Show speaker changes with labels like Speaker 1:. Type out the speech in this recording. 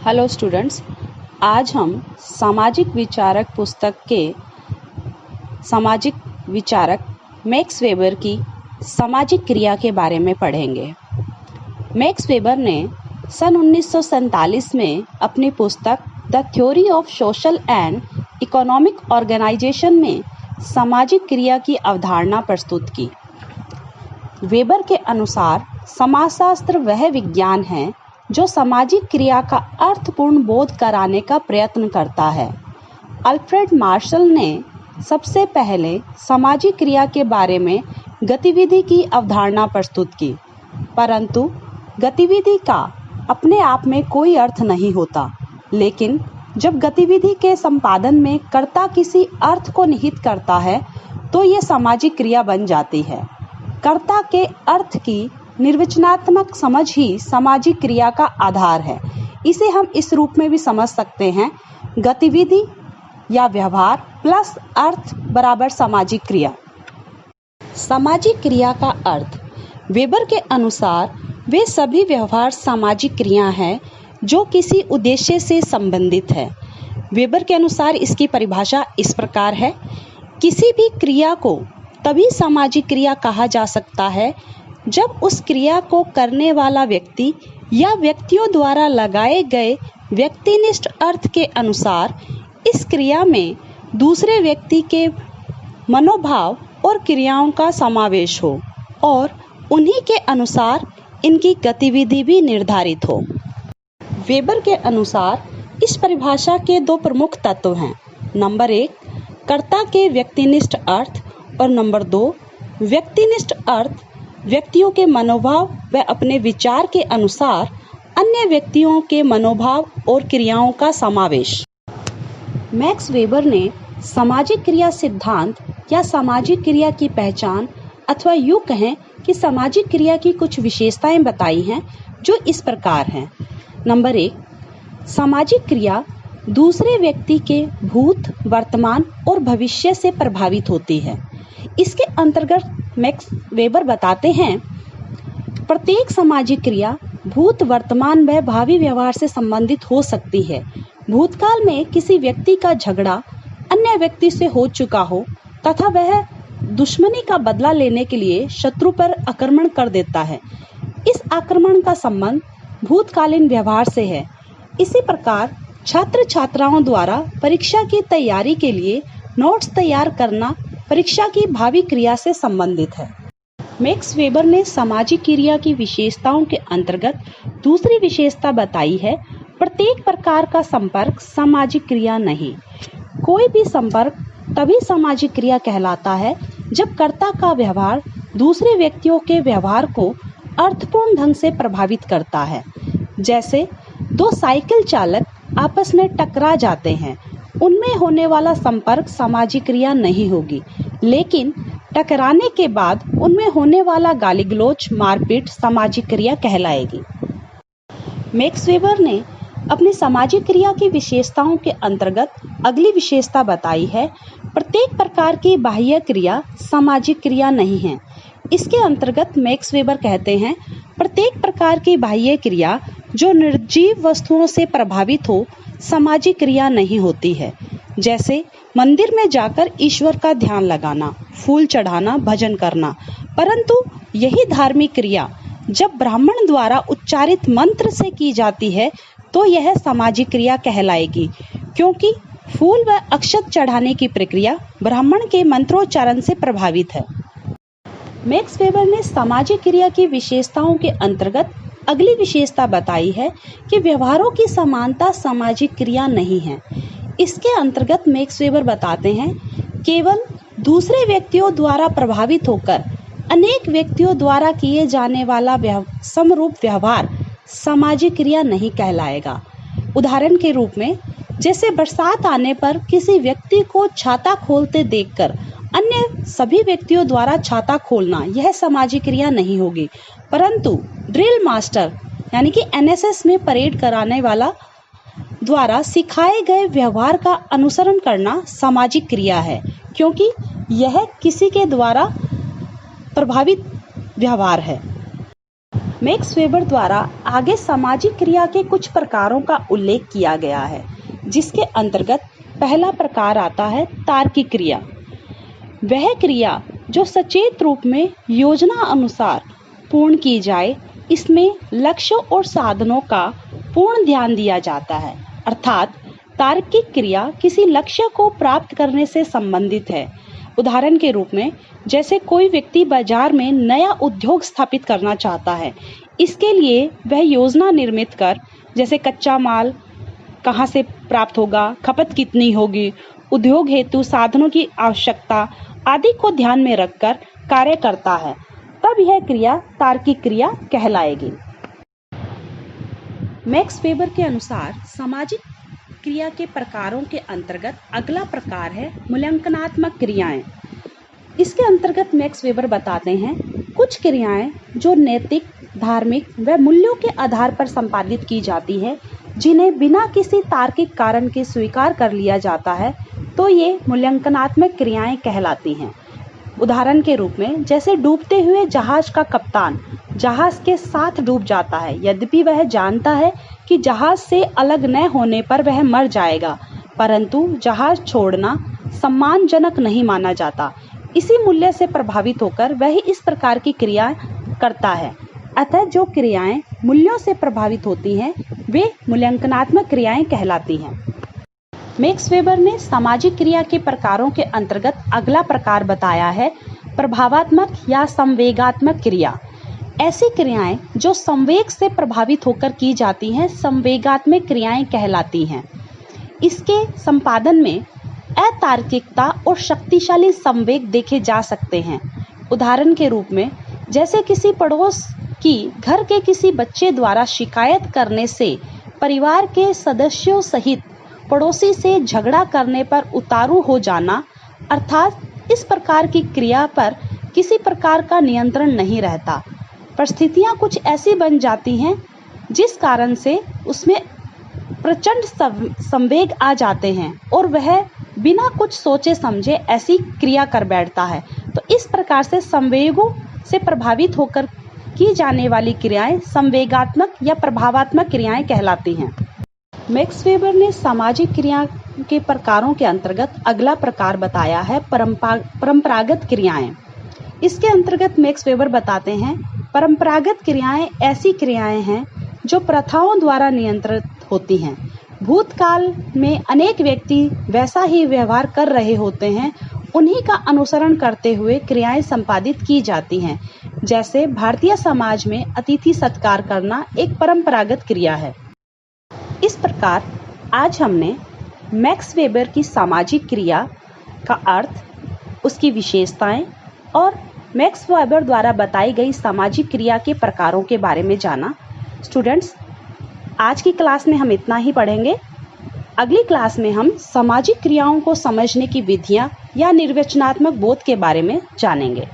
Speaker 1: Hello students, आज हम सामाजिक विचारक पुस्तक के सामाजिक विचारक मैक्स वेबर की सामाजिक क्रिया के बारे में पढ़ेंगे। मैक्स वेबर ने सन 1947 में अपनी पुस्तक the theory of social and economic organisation में सामाजिक क्रिया की अवधारणा प्रस्तुत की। वेबर के अनुसार समाजशास्त्र वह विज्ञान है जो सामाजिक क्रिया का अर्थपूर्ण बोध कराने का प्रयत्न करता है। अल्फ्रेड मार्शल ने सबसे पहले सामाजिक क्रिया के बारे में गतिविधि की अवधारणा प्रस्तुत की, परंतु गतिविधि का अपने आप में कोई अर्थ नहीं होता, लेकिन जब गतिविधि के संपादन में कर्ता किसी अर्थ को निहित करता है तो ये सामाजिक क्रिया बन जाती है। कर्ता के अर्थ की निर्वचनात्मक समझ ही सामाजिक क्रिया का आधार है। इसे हम इस रूप में भी समझ सकते हैं, गतिविधि या व्यवहार प्लस अर्थ बराबर सामाजिक क्रिया। सामाजिक क्रिया का अर्थ वेबर के अनुसार वे सभी व्यवहार सामाजिक क्रिया हैं जो किसी उद्देश्य से संबंधित है। वेबर के अनुसार इसकी परिभाषा इस प्रकार है: किसी भी क्रिया को तभी सामाजिक क्रिया कहा जा सकता है जब उस क्रिया को करने वाला व्यक्ति या व्यक्तियों द्वारा लगाए गए व्यक्तिनिष्ठ अर्थ के अनुसार इस क्रिया में दूसरे व्यक्ति के मनोभाव और क्रियाओं का समावेश हो और उन्हीं के अनुसार इनकी गतिविधि भी निर्धारित हो। वेबर के अनुसार इस परिभाषा के दो प्रमुख तत्व हैं। नंबर 1, कर्ता के व्यक्तिनिष्ठ अर्थ और नंबर 2, व्यक्तिनिष्ठ अर्थ व्यक्तियों के मनोभाव व अपने विचार के अनुसार अन्य व्यक्तियों के मनोभाव और क्रियाओं का समावेश। मैक्स वेबर ने सामाजिक क्रिया सिद्धांत या सामाजिक क्रिया की पहचान अथवा यूँ कहें कि सामाजिक क्रिया की कुछ विशेषताएं बताई हैं जो इस प्रकार हैं। नंबर 1, सामाजिक क्रिया दूसरे व्यक्ति के भूत, वर्तमान और भविष्य से प्रभावित होती है। इसके अंतर्गत मैक्स वेबर बताते हैं, प्रत्येक सामाजिक क्रिया भूत, वर्तमान व भावी व्यवहार से संबंधित हो सकती है। भूतकाल में किसी व्यक्ति का झगड़ा अन्य व्यक्ति से हो चुका हो तथा वह दुश्मनी का बदला लेने के लिए शत्रु पर आक्रमण कर देता है। इस आक्रमण का संबंध भूतकालीन व्यवहार से है। इसी प्रकार छात्र छात्राओं द्वारा परीक्षा की तैयारी के लिए नोट्स तैयार करना परीक्षा की भावी क्रिया से संबंधित है। मैक्स वेबर ने सामाजिक क्रिया की विशेषताओं के अंतर्गत दूसरी विशेषता बताई है, प्रत्येक प्रकार का संपर्क सामाजिक क्रिया नहीं। कोई भी संपर्क तभी सामाजिक क्रिया कहलाता है जब कर्ता का व्यवहार दूसरे व्यक्तियों के व्यवहार को अर्थपूर्ण ढंग से प्रभावित करता है। जैसे दो साइकिल चालक आपस में टकरा जाते हैं, उनमें होने वाला संपर्क सामाजिक क्रिया नहीं होगी, लेकिन टकराने के बाद उनमें होने वाला गाली गलौज, मारपीट सामाजिक क्रिया कहलाएगी। मैक्स वेबर ने अपनी सामाजिक क्रिया की विशेषताओं के अंतर्गत अगली विशेषता बताई है, प्रत्येक प्रकार की बाह्य क्रिया सामाजिक क्रिया नहीं है। इसके अंतर्गत मैक्स वेबर कहते हैं, प्रत्येक प्रकार की बाह्य क्रिया जो निर्जीव वस्तुओं से प्रभावित हो सामाजिक क्रिया नहीं होती है। जैसे मंदिर में जाकर ईश्वर का ध्यान लगाना, फूल चढ़ाना, भजन करना। परंतु यही धार्मिक क्रिया जब ब्राह्मण द्वारा उच्चारित मंत्र से की जाती है तो यह सामाजिक क्रिया कहलाएगी, क्योंकि फूल व अक्षत चढ़ाने की प्रक्रिया ब्राह्मण के मंत्रोच्चारण से प्रभावित है। मैक्स वेबर ने सामाजिक क्रिया की विशेषताओं के अंतर्गत अगली विशेषता बताई है कि व्यवहारों की समानता सामाजिक क्रिया नहीं है। इसके अंतर्गत मैक्स वेबर बताते हैं, केवल दूसरे व्यक्तियों द्वारा प्रभावित होकर अनेक व्यक्तियों द्वारा किए जाने वाला समरूप व्यवहार सामाजिक क्रिया नहीं कहलाएगा। उदाहरण के रूप में, जैसे बरसात आने पर किसी व्यक्ति को छाता खोलते देखकर अन्य सभी व्यक्तियों द्वारा छाता खोलना, यह सामाजिक क्रिया नहीं होगी। परंतु ड्रिल मास्टर यानी कि एनएसएस में परेड कराने वाला द्वारा सिखाए गए व्यवहार का अनुसरण करना सामाजिक क्रिया है, क्योंकि यह किसी के द्वारा प्रभावित व्यवहार है। मैक्स वेबर द्वारा आगे सामाजिक क्रिया के कुछ प्रकारों का उल्लेख किया गया है, जिसके अंतर्गत पहला प्रकार आता है तार्किक क्रिया। वह क्रिया जो सचेत रूप में योजना अनुसार पूर्ण की जाए, इसमें लक्ष्यों और साधनों का पूर्ण ध्यान दिया जाता है। अर्थात तार्किक क्रिया किसी लक्ष्य को प्राप्त करने से संबंधित है। उदाहरण के रूप में, जैसे कोई व्यक्ति बाजार में नया उद्योग स्थापित करना चाहता है। इसके लिए वह योजना निर्मित कर, जैसे कच्चा माल कहाँ से प्राप्त होगा, खपत कितनी होगी, उद्योग हेतु साधनों की आवश्यकता आदि को ध्यान में रखकर कार्य करता है, तब यह क्रिया तार्किक क्रिया कहलाएगी। मैक्स वेबर के अनुसार सामाजिक क्रिया के प्रकारों के अंतर्गत अगला प्रकार है मूल्यांकनात्मक क्रियाएं। इसके अंतर्गत मैक्स वेबर बताते हैं कुछ क्रियाएं जो नैतिक, धार्मिक व मूल्यों के आधार पर संपादित की जाती है, जिन्हें बिना किसी तार्किक कारण के स्वीकार कर लिया जाता है, तो ये मूल्यांकनात्मक क्रियाएं कहलाती हैं। उदाहरण के रूप में, जैसे डूबते हुए जहाज का कप्तान जहाज के साथ डूब जाता है, यद्यपि वह जानता है कि जहाज से अलग न होने पर वह मर जाएगा, परंतु जहाज छोड़ना सम्मानजनक नहीं माना जाता। इसी मूल्य से प्रभावित होकर वह इस प्रकार की क्रिया करता है। अतः जो क्रियाएं मूल्यों से प्रभावित होती हैं, वे मूल्यांकनात्मक क्रियाएं कहलाती हैं। मैक्स वेबर ने सामाजिक क्रिया के प्रकारों के अंतर्गत अगला प्रकार बताया है प्रभावात्मक या संवेगात्मक क्रिया। ऐसी क्रियाएं जो संवेग से प्रभावित होकर की जाती हैं, संवेगात्मक क्रियाएं कहलाती हैं। इसके संपादन में अतार्किकता और शक्तिशाली संवेग देखे जा सकते हैं। उदाहरण के रूप में, जैसे किसी पड़ोस की घर के किसी बच्चे द्वारा शिकायत करने से परिवार के सदस्यों सहित पड़ोसी से झगड़ा करने पर उतारू हो जाना, अर्थात इस प्रकार की क्रिया पर किसी प्रकार का नियंत्रण नहीं रहता। परिस्थितियां कुछ ऐसी बन जाती हैं जिस कारण से उसमें प्रचंड संवेग आ जाते हैं और वह बिना कुछ सोचे समझे ऐसी क्रिया कर बैठता है। तो इस प्रकार से संवेगों से प्रभावित होकर की जाने वाली क्रियाएं संवेगात्मक या प्रभावात्मक क्रियाएं कहलाती हैं। मैक्स वेबर ने सामाजिक क्रिया के प्रकारों के अंतर्गत अगला प्रकार बताया है परंपरागत क्रियाएं। इसके अंतर्गत मैक्स वेबर बताते हैं परंपरागत क्रियाएं ऐसी क्रियाएं हैं जो प्रथाओं द्वारा नियंत्रित होती हैं। भूतकाल में अनेक व्यक्ति वैसा ही व्यवहार कर रहे होते हैं, उन्हीं का अनुसरण करते हुए क्रियाएं संपादित की जाती हैं। जैसे भारतीय समाज में अतिथि सत्कार करना एक परंपरागत क्रिया है। इस प्रकार आज हमने मैक्स वेबर की सामाजिक क्रिया का अर्थ, उसकी विशेषताएं और मैक्स वेबर द्वारा बताई गई सामाजिक क्रिया के प्रकारों के बारे में जाना। स्टूडेंट्स, आज की क्लास में हम इतना ही पढ़ेंगे। अगली क्लास में हम सामाजिक क्रियाओं को समझने की विधियां या निर्वचनात्मक बोध के बारे में जानेंगे।